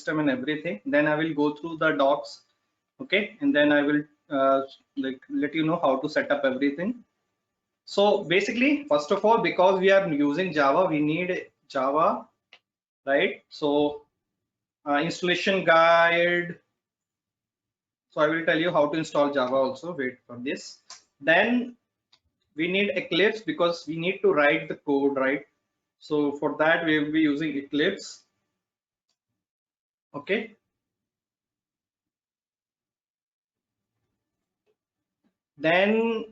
system and everything. Then I will go through the docs, okay, and then I will like let you know how to set up everything. So basically, first of all, because we are using Java, we need Java, right? So installation guide. So I will tell you how to install Java also. Wait for this. Then we need Eclipse because we need to write the code, right? So for that we will be using Eclipse. Okay. Then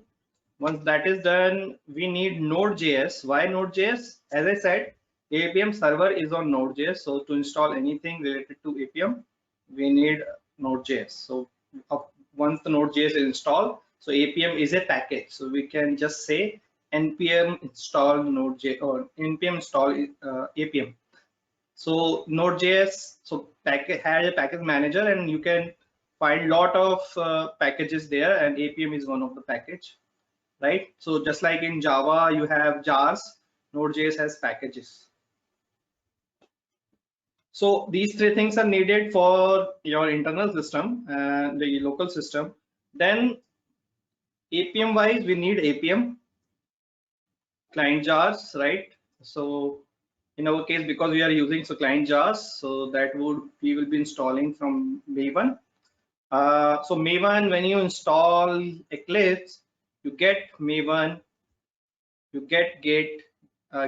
once that is done, we need Node.js. Why Node.js? As I said, Appium server is on Node.js. So to install anything related to Appium, we need Node.js. So once the Node.js is installed, so Appium is a package. So we can just say npm install Node.js or npm install Appium. So Node.js so package has a package manager, and you can find lot of packages there, and Appium is one of the package, right? So just like in Java you have jars, Node.js has packages. So these three things are needed for your internal system and the local system. Then Appium wise, we need Appium client jars, right? So in our case, because we are using so client jars, so that would we will be installing from Maven. So Maven, when you install Eclipse, you get Maven, you get Git.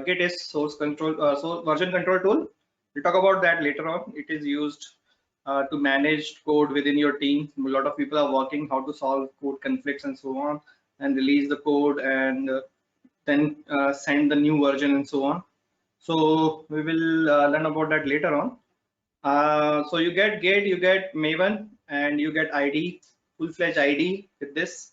Git is source control, so version control tool. We'll talk about that later on. It is used to manage code within your team. A lot of people are working how to solve code conflicts and so on, and release the code, and then send the new version and so on. So we will learn about that later on. So you get Git, you get Maven, and you get ID, full-fledged ID with this.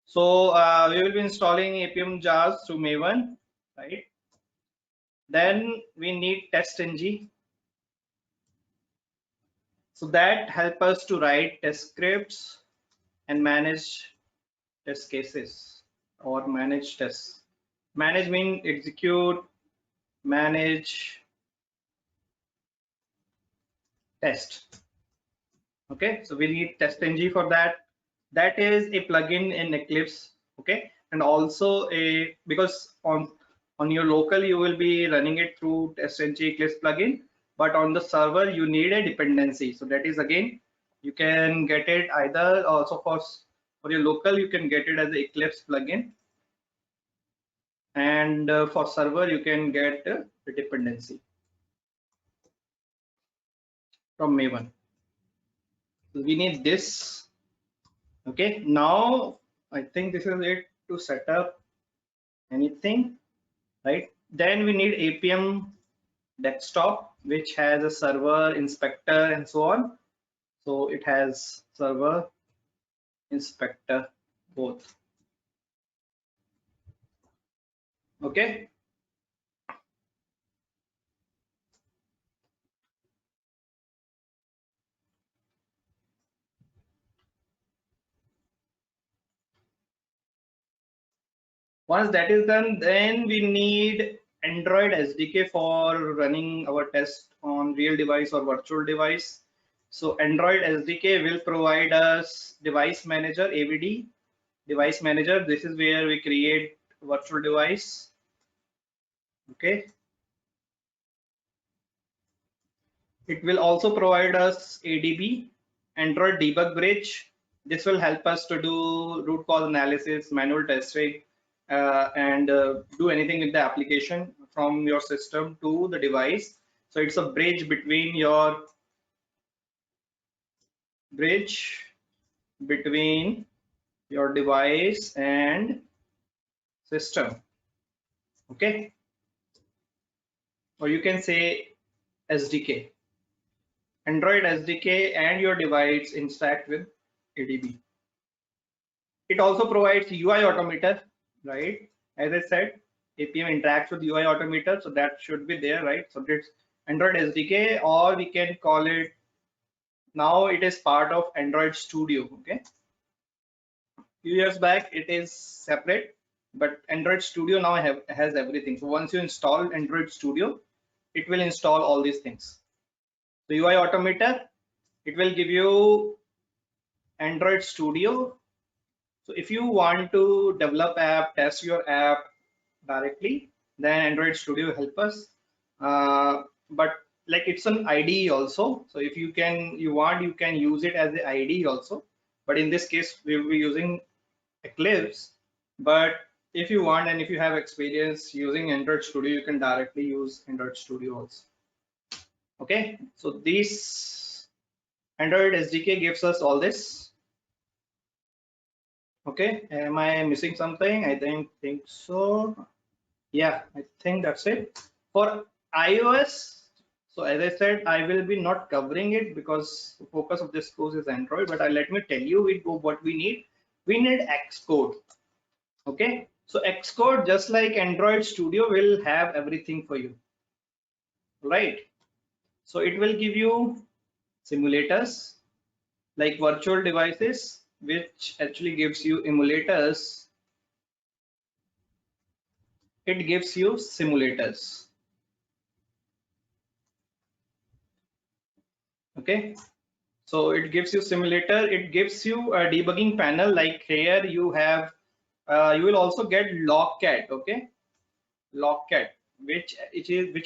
So we will be installing Appium jars through Maven, right? Then we need test-ng. So that help us to write test scripts and manage test cases or manage tests. Manage means execute, manage, test. Okay, so we need test-ng for that. That is a plugin in Eclipse. Okay, and also a because on your local you will be running it through test-ng Eclipse plugin, but on the server you need a dependency. So that is again you can get it either also for your local you can get it as a Eclipse plugin, and for server you can get the dependency from Maven. So we need this. Okay, now I think this is it to set up anything, right? Then we need Appium desktop, which has a server, inspector, and so on. So it has server, inspector, both. Okay. Once that is done, then we need Android SDK for running our test on real device or virtual device. So Android SDK will provide us device manager, AVD, device manager. This is where we create virtual device. Okay. It will also provide us ADB, Android Debug Bridge. This will help us to do root cause analysis, manual testing, and do anything with the application from your system to the device. So it's a bridge between your device and system. Okay, or you can say SDK. Android SDK and your device interact with ADB. It also provides UI automator, right? As I said, Appium interacts with UI automator, so that should be there, right? So it's Android SDK, or we can call it, now it is part of Android Studio. Okay, few years back it is separate, but Android Studio now has everything. So once you install Android Studio, it will install all these things. The UI Automator, it will give you Android Studio. So if you want to develop app, test your app directly, then Android Studio will help us. But like it's an IDE also. So if you want, you can use it as the IDE also. But in this case, we will be using Eclipse. But if you want and if you have experience using Android Studio, you can directly use Android Studio also. Okay, so this Android SDK gives us all this. Okay, am I missing something? I think so. Yeah, I think that's it. For iOS, so as I said, I will be not covering it because the focus of this course is Android, but let me tell you what we need. We need Xcode. Okay, so Xcode, just like Android Studio, will have everything for you, right? So it will give you simulators like virtual devices, which actually gives you emulators. It gives you simulators. Okay, so it gives you simulator. It gives you a debugging panel. Like here you have, you will also get logcat. Okay, logcat, which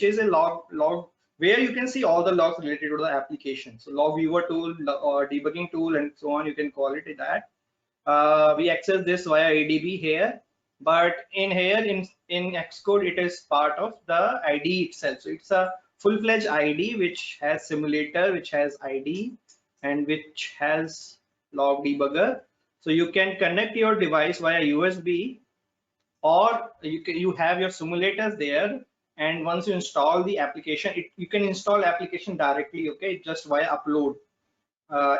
is a log where you can see all the logs related to the application. So log viewer tool or debugging tool and so on. You can call it that. We access this via ADB here, but in here in Xcode it is part of the IDE itself. So it's a full-fledged IDE which has simulator, which has IDE, and which has log debugger. So you can connect your device via USB, or you have your simulators there. And once you install the application, you can install application directly. Okay, just via upload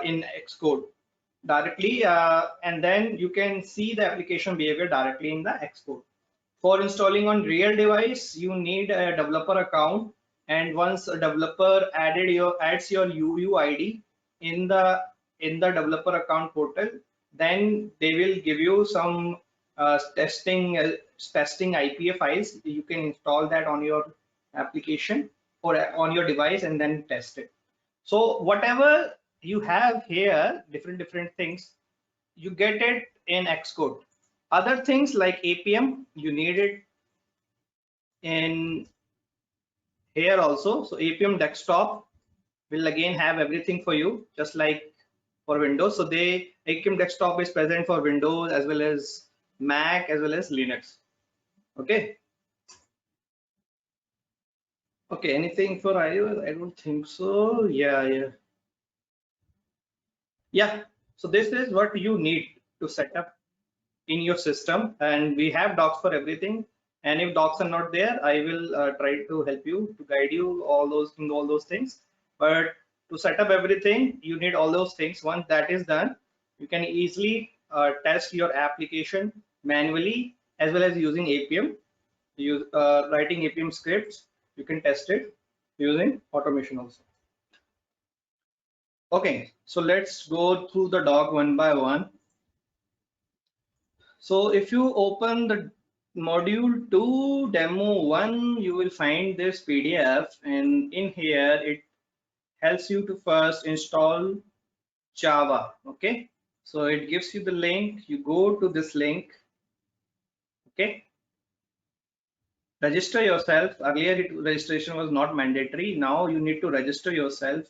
in Xcode directly, and then you can see the application behavior directly in the Xcode. For installing on real device, you need a developer account, and once a developer adds your UUID in the developer account portal, then they will give you some testing IPA files. You can install that on your application or on your device and then test it. So whatever you have here, different things, you get it in Xcode. Other things like Appium, you need it in here also. So Appium desktop will again have everything for you, just like for Windows. So Appium desktop is present for Windows as well as Mac as well as Linux. Okay. Okay, anything for iOS? I don't think so. Yeah. So this is what you need to set up in your system, and we have docs for everything. And if docs are not there, I will try to help you to guide you all those things. But to set up everything, you need all those things. Once that is done, you can easily test your application manually as well as using Appium. Writing Appium scripts, you can test it using automation also. Okay, so let's go through the doc one by one. So if you open the module 2 demo 1, you will find this PDF, and in here it helps you to first install Java. Okay, so it gives you the link. You go to this link. Okay, register yourself. Earlier registration was not mandatory. Now you need to register yourself.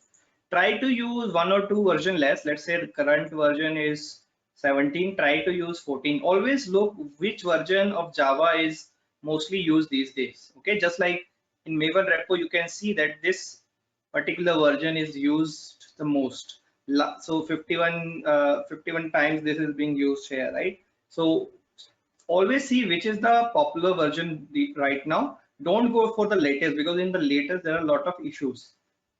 Try to use one or two version less. Let's say the current version is 17. Try to use 14. Always look which version of Java is mostly used these days. Okay, just like in Maven repo, you can see that this particular version is used the most. So 51 times this is being used here, right? So always see which is the popular version right now. Don't go for the latest, because in the latest there are a lot of issues.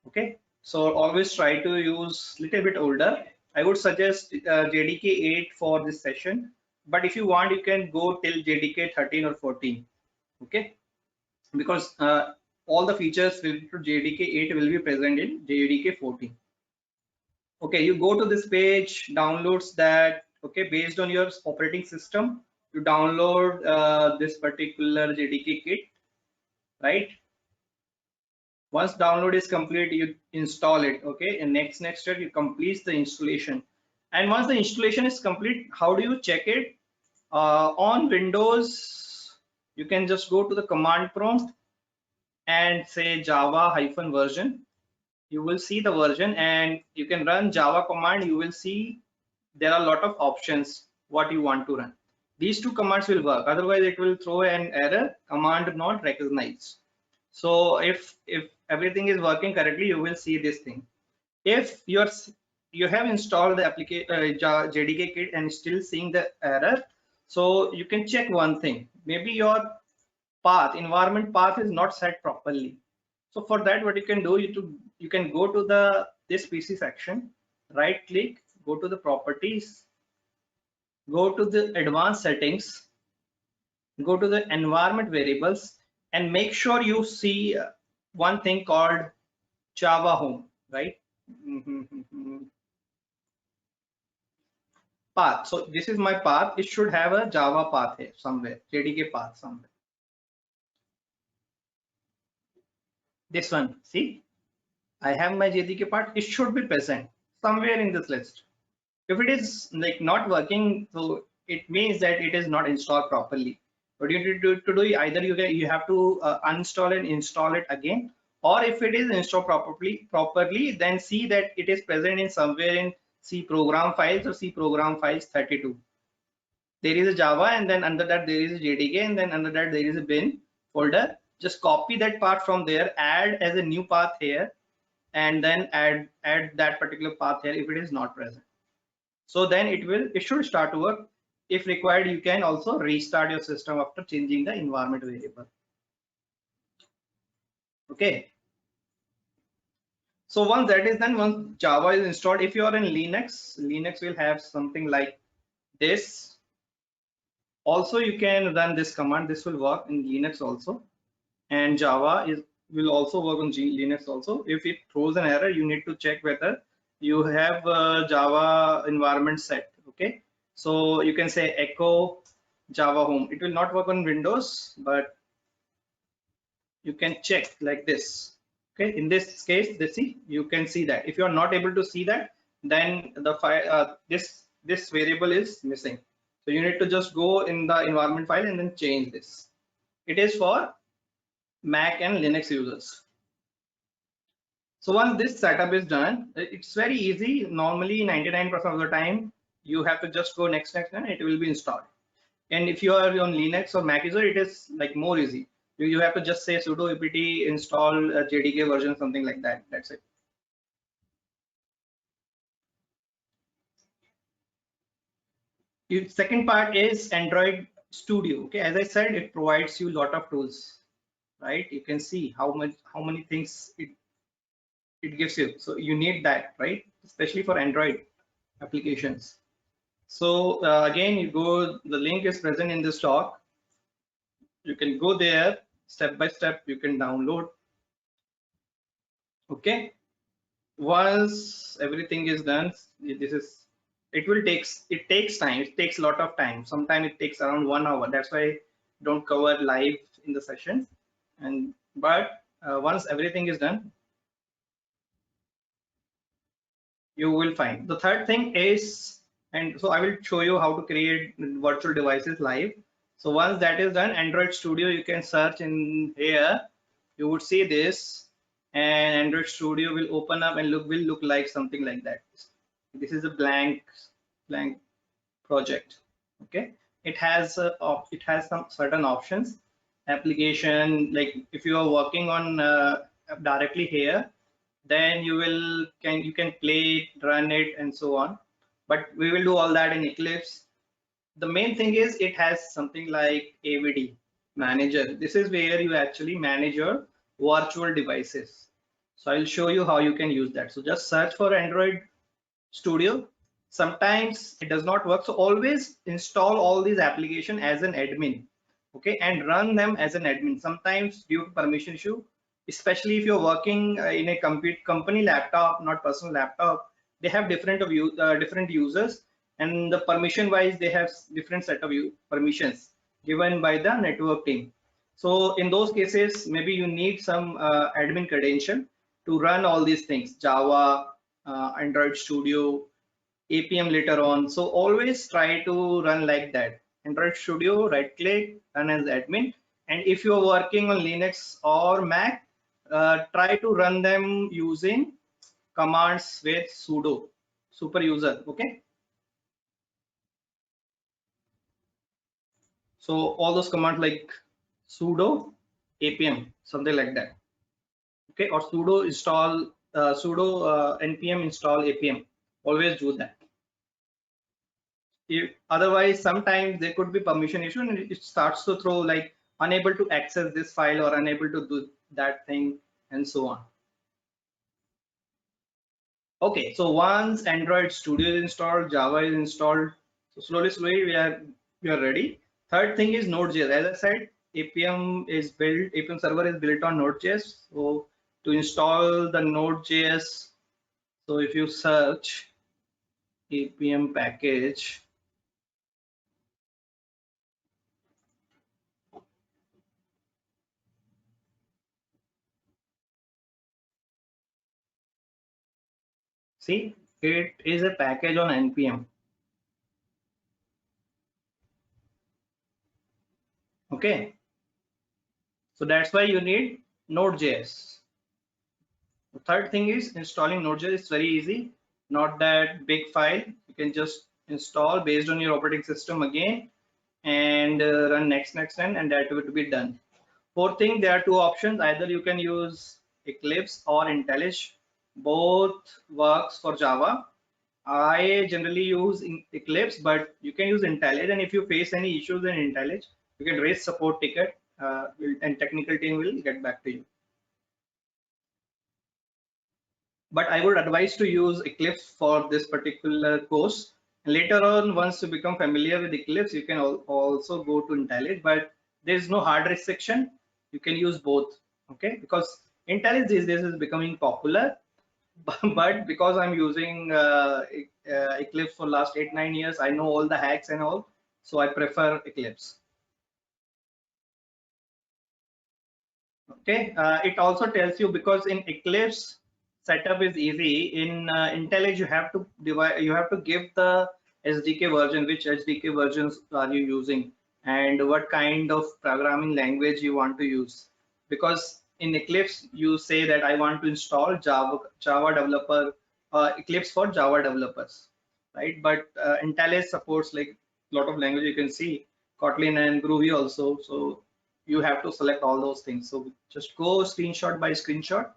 Okay, so always try to use little bit older. I would suggest JDK 8 for this session, but if you want, you can go till JDK 13 or 14. Okay, because all the features related to JDK 8 will be present in JDK 14. Okay, you go to this page, downloads that. Okay, based on your operating system, you download this particular JDK kit, right? Once download is complete, you install it. Okay, and next step, you complete the installation. And once the installation is complete, how do you check it? On Windows, you can just go to the command prompt and say Java-version. You will see the version, and you can run Java command. You will see there are a lot of options what you want to run. These two commands will work, otherwise it will throw an error, command not recognized. So if everything is working correctly, you will see this thing. If you have installed the application JDK kit and still seeing the error, so you can check one thing. Maybe your environment path is not set properly. So for that, what you can do, you can go to this PC section, right click, go to the properties, go to the advanced settings, go to the environment variables, and make sure you see one thing called Java home, right? Path. So this is my path. It should have a Java path here somewhere, JDK path somewhere. This one, see, I have my JDK part. It should be present somewhere in this list. If it is like not working, so it means that it is not installed properly. What you need to do either you have to uninstall and install it again, or if it is installed properly, then see that it is present in somewhere in C program files or C program files 32. There is a Java, and then under that there is a JDK, and then under that there is a bin folder. Just copy that part from there, add as a new path here, and then add that particular path here if it is not present. So then it should start to work. If required, you can also restart your system after changing the environment variable. Okay. So once that is done, once Java is installed, if you are in Linux will have something like this. Also, you can run this command. This will work in Linux also, and Java will also work on Linux also. If it throws an error, you need to check whether you have Java environment set. Okay, so you can say echo Java home. It will not work on Windows, but you can check like this. Okay, in this case, you can see that. If you are not able to see that, then the file this variable is missing. So you need to just go in the environment file and then change this. It is for Mac and Linux users. So once this setup is done, it's very easy. Normally 99% of the time, you have to just go next, and it will be installed. And if you are on Linux or Mac user, it is like more easy. You have to just say sudo apt install JDK version, something like that. That's it. Second part is Android Studio. Okay, as I said, it provides you a lot of tools, right? You can see how many things it gives you. So you need that, right? Especially for Android applications. So again, the link is present in this talk. You can go there step by step. You can download. Okay. Once everything is done, it takes time. It takes a lot of time. Sometimes it takes around 1 hour. That's why I don't cover live in the session. But once everything is done, you will find. The third thing is, and so I will show you how to create virtual devices live. So once that is done, Android Studio, you can search in here. You would see this, and Android Studio will open up and will look like something like that. This is a blank project. Okay, it has some certain options. Application, like if you are working on directly here, then you can play it, run it, and so on. But we will do all that in Eclipse. The main thing is it has something like AVD manager. This is where you actually manage your virtual devices. So I'll show you how you can use that. So just search for Android Studio. Sometimes it does not work, so always install all these applications as an admin, okay, and run them as an admin. Sometimes due to permission issue, especially if you're working in a company laptop, not personal laptop, they have different users, and the permission wise they have different set of permissions given by the network team. So in those cases, maybe you need some admin credential to run all these things, Java, Android Studio, Appium later on. So always try to run like that. Android Studio, right click, run as admin. And if you are working on Linux or Mac, try to run them using commands with sudo super user. Okay. So all those commands like sudo Appium, something like that. Okay, or sudo install sudo npm install Appium. Always do that. Otherwise, sometimes there could be permission issue and it starts to throw like unable to access this file or unable to do that thing and so on. Okay, so once Android Studio is installed, Java is installed, so slowly we are ready. Third thing is Node.js. As I said, Appium server is built on Node.js. So to install the Node.js, so if you search Appium package, see, it is a package on npm. Okay, so that's why you need Node.js. The third thing is installing Node.js is very easy, not that big file. You can just install based on your operating system again and run next, and that will be done. Fourth thing, there are two options. Either you can use Eclipse or IntelliJ. Both works for Java. I generally use Eclipse, but you can use IntelliJ. And if you face any issues in IntelliJ, you can raise support ticket, and technical team will get back to you. But I would advise to use Eclipse for this particular course. And later on, once you become familiar with Eclipse, you can also go to IntelliJ, but there is no hard restriction. You can use both, okay? Because IntelliJ these days is becoming popular, but because I'm using Eclipse for last 8-9 years, I know all the hacks and all, so I prefer Eclipse. Okay, it also tells you, because in Eclipse setup is easy. In IntelliJ you have to give the SDK version, which SDK versions are you using and what kind of programming language you want to use. Because in Eclipse you say that I want to install Java developer, Eclipse for Java developers, right? But IntelliJ supports like a lot of language. You can see Kotlin and Groovy also. So you have to select all those things. So just go screenshot by screenshot.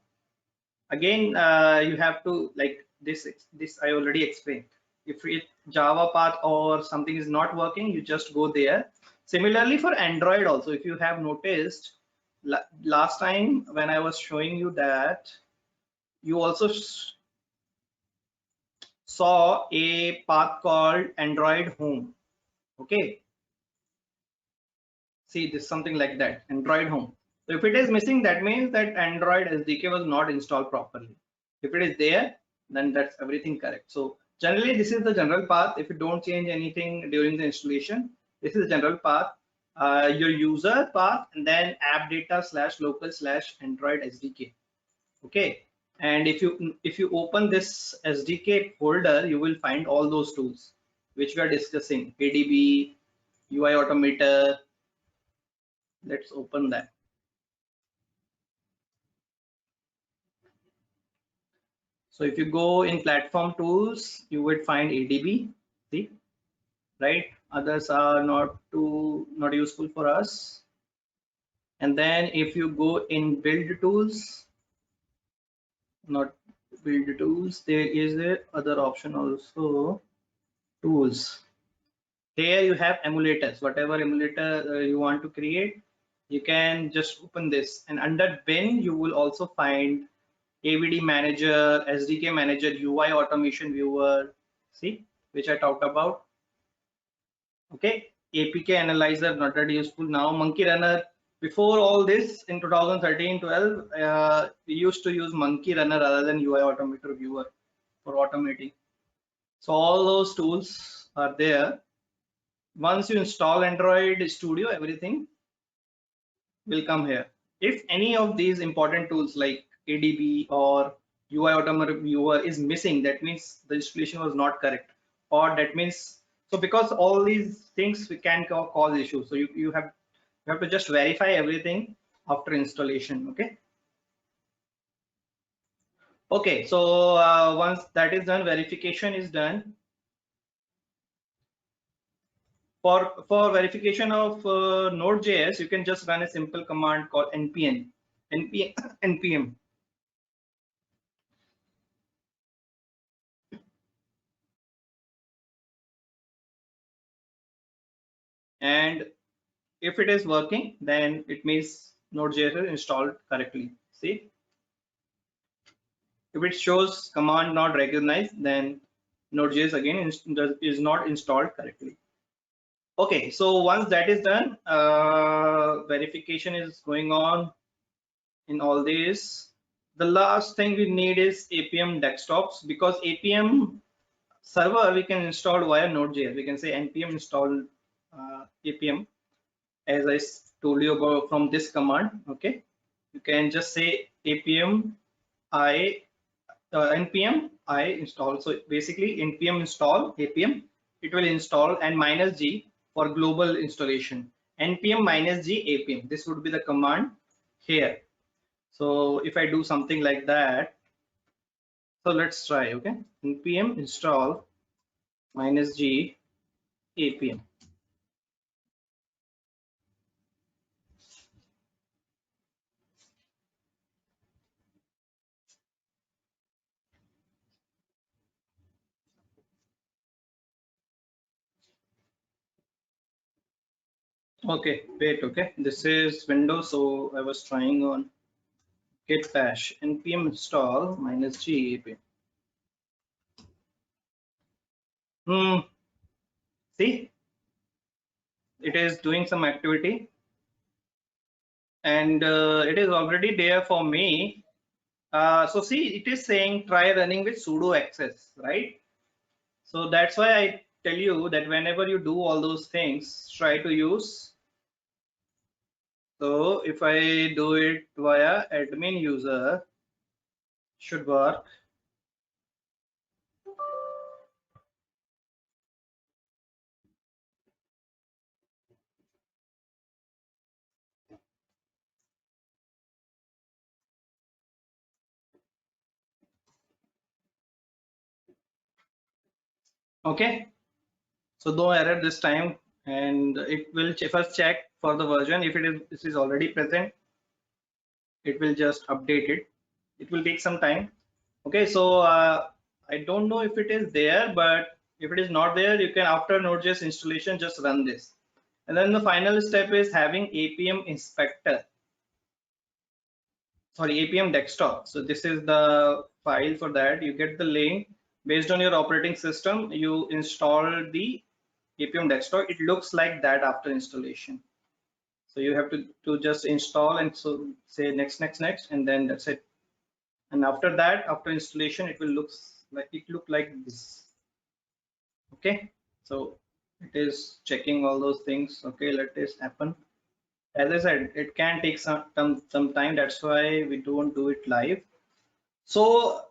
Again, you have to like this I already explained. If it Java path or something is not working, you just go there. Similarly for Android also, if you have noticed last time when I was showing you that, you also saw a path called Android home. Okay, see this something like that, Android home. So if it is missing, that means that Android SDK was not installed properly. If it is there, then that's everything correct. So generally this is the general path. If you don't change anything during the installation, this is the general path. Your user path, and then app data / local / Android SDK. Okay, and if you open this SDK folder, you will find all those tools which we are discussing: ADB, UI Automator. Let's open that. So if you go in platform tools, you would find ADB, see, right? Others are not useful for us. And then if you go in build tools, not build tools, there is a other option also, tools. Here you have emulators. Whatever emulator you want to create, you can just open this, and under bin you will also find AVD manager, SDK manager, UI automation viewer, see, which I talked about. Okay, APK analyzer, not that useful now. Monkey runner. Before all this, in 2013-12, we used to use Monkey runner rather than UI automator viewer for automating. So all those tools are there. Once you install Android Studio, everything will come here. If any of these important tools like ADB or UI Automatic Viewer is missing, that means the installation was not correct, or that means, so because all these things we can cause issues. So you have to just verify everything after installation. Okay. Okay. So once that is done, verification is done. For verification of Node.js, you can just run a simple command called npm. And if it is working, then it means Node.js is installed correctly. See, if it shows command not recognized, then Node.js again is not installed correctly. Okay, so once that is done, verification is going on in all these. The last thing we need is Appium desktops, because Appium server we can install via Node.js. We can say npm install Appium, as I told you about from this command. Okay, you can just say Appium I npm I install. So basically npm install Appium, it will install, and -g for global installation. Npm -g Appium, this would be the command here. So if I do something like that, so let's try. Okay, npm install -g Appium. Okay, wait. Okay, this is Windows, so I was trying on git bash npm install -g Appium. See, it is doing some activity, and it is already there for me. So see, it is saying try running with sudo access, right? So that's why I tell you that whenever you do all those things, try to use. So if I do it via admin user, should work. Okay, so no error this time, and it will first check for the version. If this is already present, it will just update it. It will take some time. Okay, so I don't know if it is there, but if it is not there, you can, after Node.js installation, just run this. And then the final step is having Appium inspector, sorry, Appium desktop. So this is the file for that. You get the link based on your operating system. You install the Appium desktop. It looks like that after installation. So you have to just install and so say next, next, next, and then that's it. And after that, after installation, it will look like this. Okay, so it is checking all those things. Okay, let this happen. As I said, it can take some time. That's why we don't do it live. So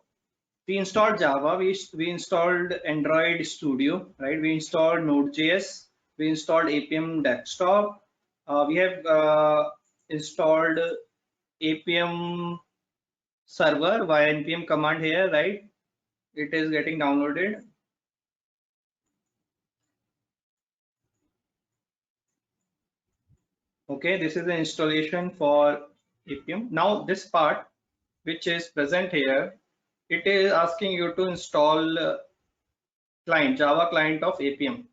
we installed Java, we installed Android Studio, right? We installed Node.js, we installed Appium desktop. We have installed Appium server via npm command here, right? It is getting downloaded. Okay, this is the installation for Appium. Now this part which is present here, it is asking you to install client, Java client of Appium.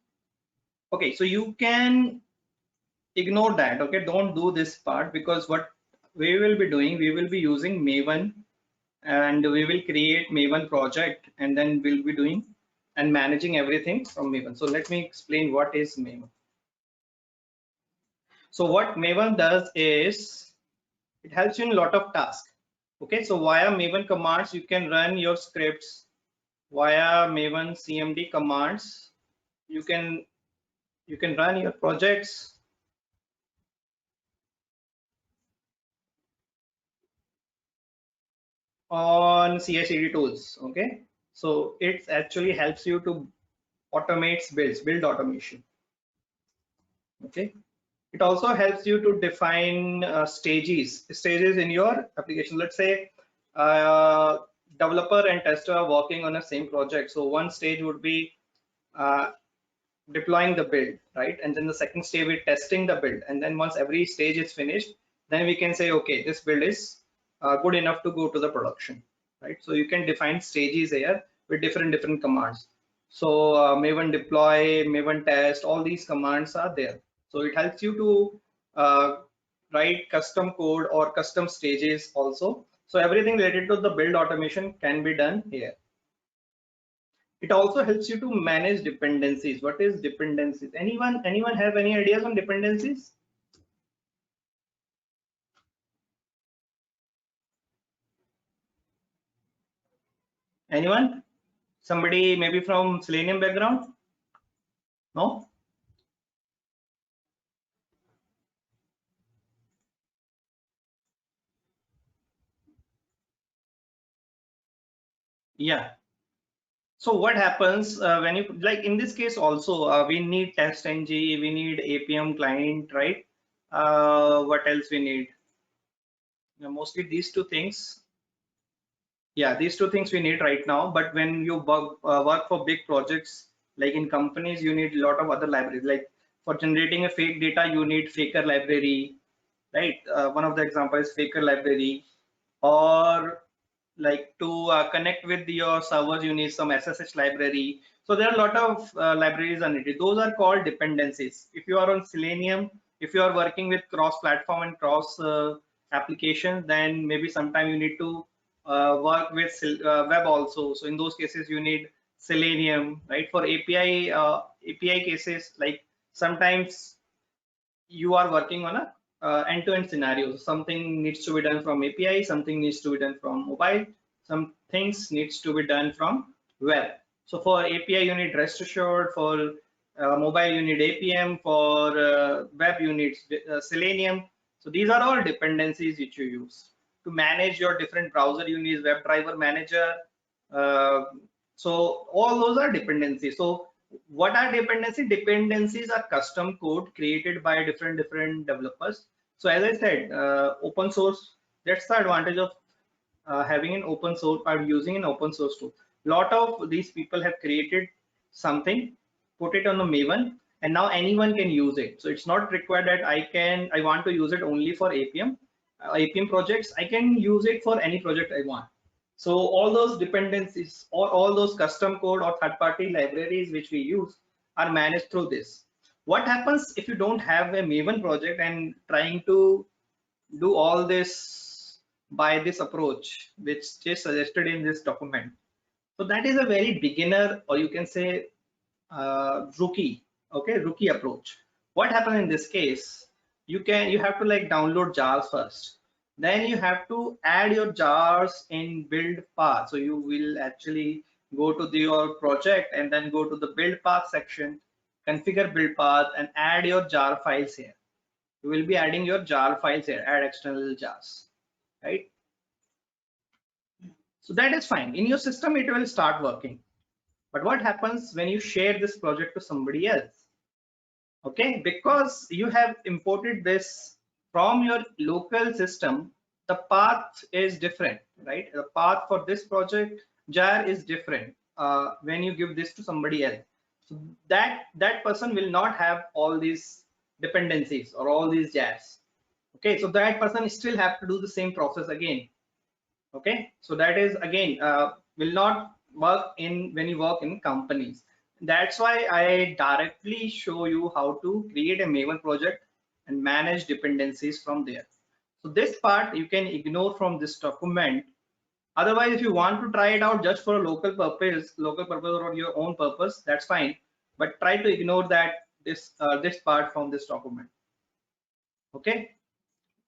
Okay, so you can ignore that. Okay, don't do this part, because what we will be doing, we will be using Maven, and we will create Maven project, and then we'll be doing and managing everything from Maven. So let me explain what is Maven. So what Maven does is it helps you in a lot of tasks. Okay, so via Maven commands, you can run your scripts via Maven CMD commands. You can run your projects. on CI/CD tools. Okay, so it actually helps you to automate build automation. Okay, it also helps you to define stages in your application. Let's say developer and tester are working on the same project. So one stage would be uh, deploying the build, right? And then the second stage is testing the build. And then once every stage is finished, then we can say, okay, this build is good enough to go to the production, right? So you can define stages here with different commands. So Maven deploy, Maven test, all these commands are there. So it helps you to write custom code or custom stages also. So everything related to the build automation can be done here. It also helps you to manage dependencies. What is dependencies? Anyone have any ideas on dependencies? Anyone? Somebody maybe from Selenium background? No? Yeah. So what happens when you like in this case also we need test-ng, we need Appium client, right? What else we need? Mostly these two things. Yeah, these two things we need right now. But when you work for big projects, like in companies, you need a lot of other libraries. Like for generating a fake data, you need Faker library, right? One of the examples is Faker library, or like to connect with your servers, you need some SSH library. So there are a lot of libraries are needed. Those are called dependencies. If you are on Selenium, if you are working with cross-platform and cross applications, then maybe sometime you need to work with web also. So in those cases, you need Selenium, right? For API cases, like sometimes you are working on a end-to-end scenario. Something needs to be done from API, something needs to be done from mobile, some things needs to be done from web. So for API, you need rest assured. For mobile, you need Appium. For web, you need Selenium. So these are all dependencies which you use to manage your different browser. You need WebDriver Manager. Uh, so all those are dependencies. So what are dependencies? Dependencies are custom code created by different developers. So as I said, open source, that's the advantage of having an open source or using an open source tool. Lot of these people have created something, put it on the Maven, and now anyone can use it. So it's not required that I want to use it only for Appium, Appium projects. I can use it for any project I want. So all those dependencies or all those custom code or third-party libraries which we use are managed through this. What happens if you don't have a Maven project and trying to do all this by this approach, which is suggested in this document? So that is a very beginner, or you can say rookie, okay, rookie approach. What happens in this case? You have to like download jars first. Then you have to add your jars in build path. So you will actually go to your project and then go to the build path section, configure build path, and add your jar files here. You will be adding your jar files here, add external jars, right? So that is fine. In your system, it will start working. But what happens when you share this project to somebody else? Okay, because you have imported this from your local system, the path is different, right? The path for this project jar is different when you give this to somebody else. So that person will not have all these dependencies or all these jars. Okay, so that person still have to do the same process again. Okay, so that is again will not work in when you work in companies. That's why I directly show you how to create a Maven project and manage dependencies from there. So this part you can ignore from this document. Otherwise, if you want to try it out just for a local purpose or your own purpose, that's fine. But try to ignore that this part from this document. Okay.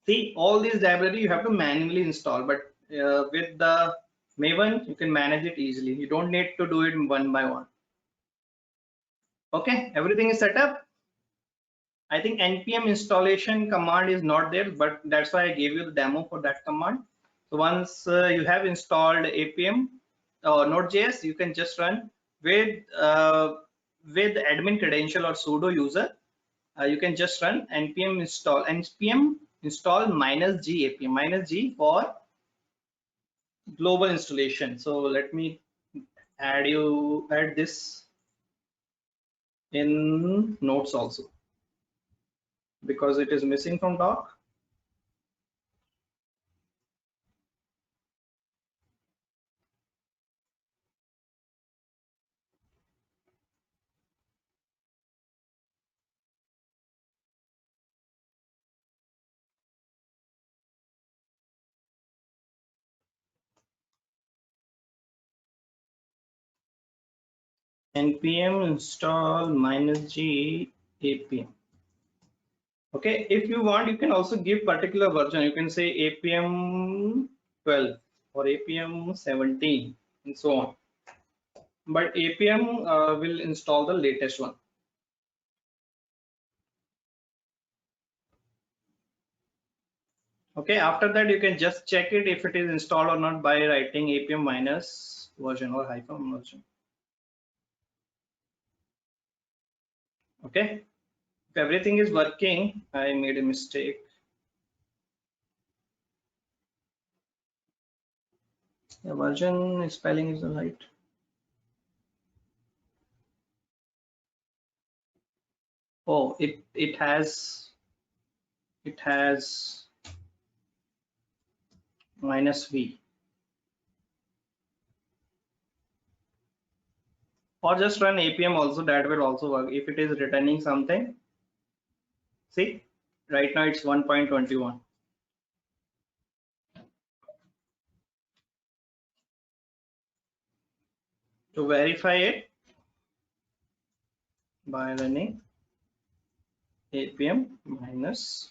See, all these library you have to manually install, but with the Maven, you can manage it easily. You don't need to do it one by one. Okay, everything is set up. I think npm installation command is not there, but that's why I gave you the demo for that command. So once you have installed Appium or Node.js, you can just run with admin credential or sudo user. You can just run npm install -g Appium, -g for global installation. So let me add this in notes also, because it is missing from doc. npm install -g Appium. Okay, if you want, you can also give particular version. You can say Appium 12 or Appium 17 and so on. But Appium will install the latest one. Okay, after that you can just check it if it is installed or not by writing Appium minus version or hyphen version. Okay, if everything is working, I made a mistake. The version spelling is right. Oh, it has -v, or just run Appium also, that will also work if it is returning something. See, right now it's 1.21. To verify it by running Appium minus.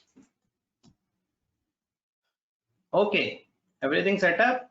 Okay, everything set up.